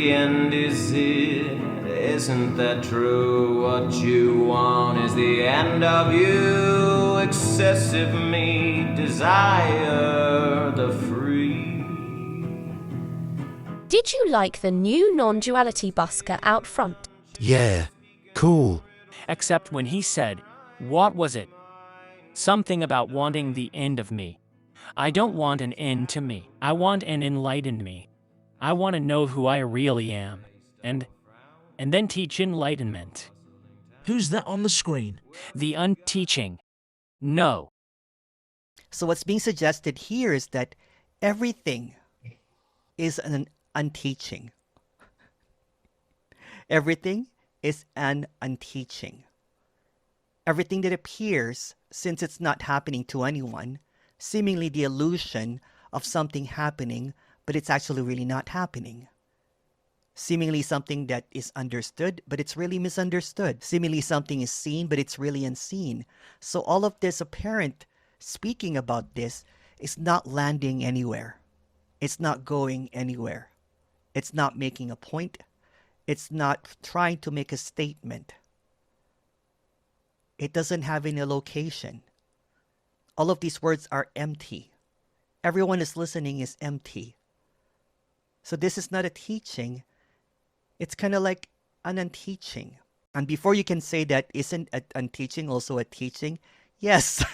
the end is it. Isn't that true? What you want is the end of you. Excessive me, desire the free. Did you like the new non-duality busker out front? Yeah, cool. Except when he said, what was it? Something about wanting the end of me. I don't want an end to me. I want an enlightened me. I want to know who I really am. And then teach enlightenment. Who's that on the screen? The unteaching. No. So what's being suggested here is that everything is an unteaching. Everything is an unteaching. Everything that appears, since it's not happening to anyone, seemingly the illusion of something happening, but it's actually really not happening. Seemingly something that is understood, but it's really misunderstood. Seemingly something is seen, but it's really unseen. So all of this apparent speaking about this is not landing anywhere. It's not going anywhere. It's not making a point. It's not trying to make a statement. It doesn't have any location. All of these words are empty. Everyone is listening is empty. So this is not a teaching. It's kind of like an unteaching. And before you can say that, isn't an unteaching also a teaching? Yes.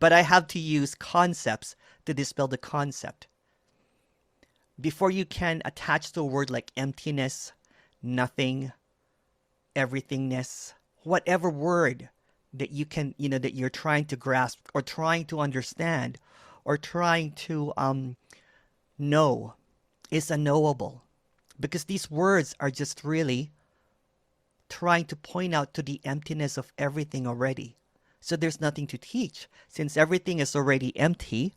But I have to use concepts to dispel the concept. Before you can attach to a word like emptiness, nothing, everythingness, whatever word that you can, that you're trying to grasp or trying to understand or trying to know is unknowable. Because these words are just really trying to point out to the emptiness of everything already. So there's nothing to teach. Since everything is already empty,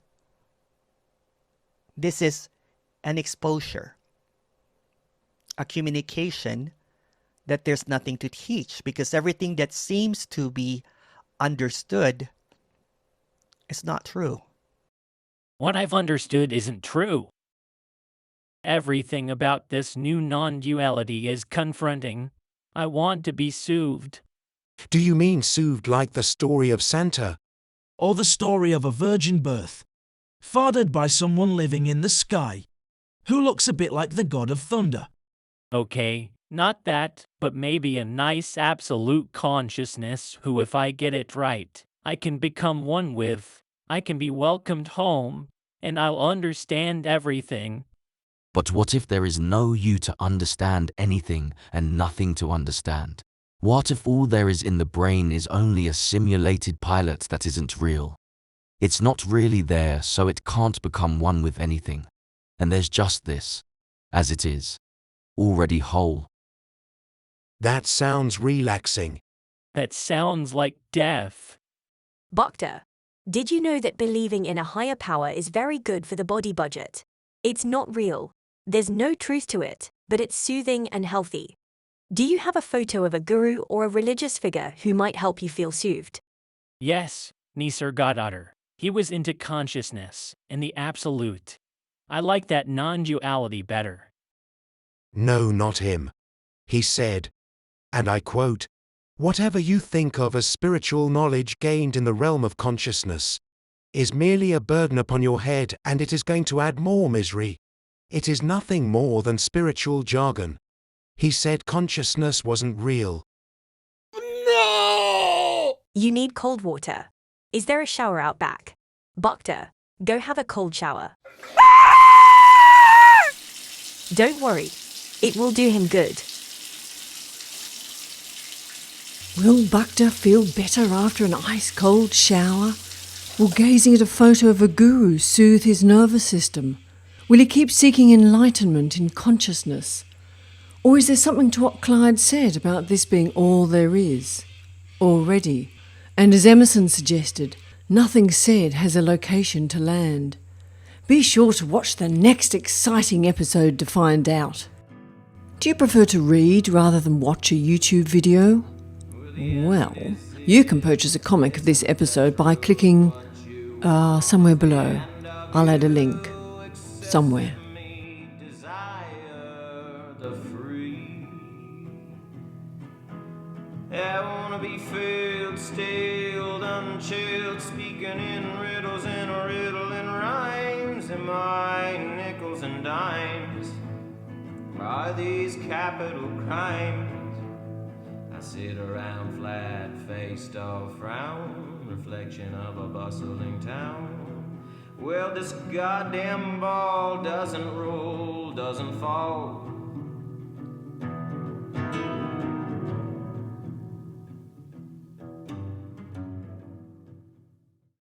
this is an exposure, a communication that there's nothing to teach, because everything that seems to be understood is not true. What I've understood isn't true. Everything about this new non-duality is confronting. I want to be soothed. Do you mean soothed like the story of Santa? Or the story of a virgin birth, fathered by someone living in the sky, who looks a bit like the god of thunder? Okay, not that, but maybe a nice absolute consciousness who, if I get it right, I can become one with. I can be welcomed home, and I'll understand everything. But what if there is no you to understand anything and nothing to understand? What if all there is in the brain is only a simulated pilot that isn't real? It's not really there, so it can't become one with anything. And there's just this, as it is, already whole. That sounds relaxing. That sounds like death. Bhakta, did you know that believing in a higher power is very good for the body budget? It's not real. There's no truth to it, but it's soothing and healthy. Do you have a photo of a guru or a religious figure who might help you feel soothed? Yes, Nisargadatta. He was into consciousness and the absolute. I like that non-duality better. No, not him. He said, and I quote, "Whatever you think of as spiritual knowledge gained in the realm of consciousness is merely a burden upon your head, and it is going to add more misery. It is nothing more than spiritual jargon." He said consciousness wasn't real. No! You need cold water. Is there a shower out back? Bhakta, go have a cold shower. Don't worry, it will do him good. Will Bhakta feel better after an ice-cold shower? Will gazing at a photo of a guru soothe his nervous system? Will he keep seeking enlightenment in consciousness? Or is there something to what Clyde said about this being all there is? Already, and as Emerson suggested, nothing said has a location to land. Be sure to watch the next exciting episode to find out. Do you prefer to read rather than watch a YouTube video? Well, you can purchase a comic of this episode by clicking somewhere below. I'll add a link somewhere. me filled, stilled, unchilled, speaking in riddles and riddling rhymes. Am I nickels and dimes? Are these capital crimes? I sit around flat-faced, all frown, reflection of a bustling town. Well, this goddamn ball doesn't roll, doesn't fall.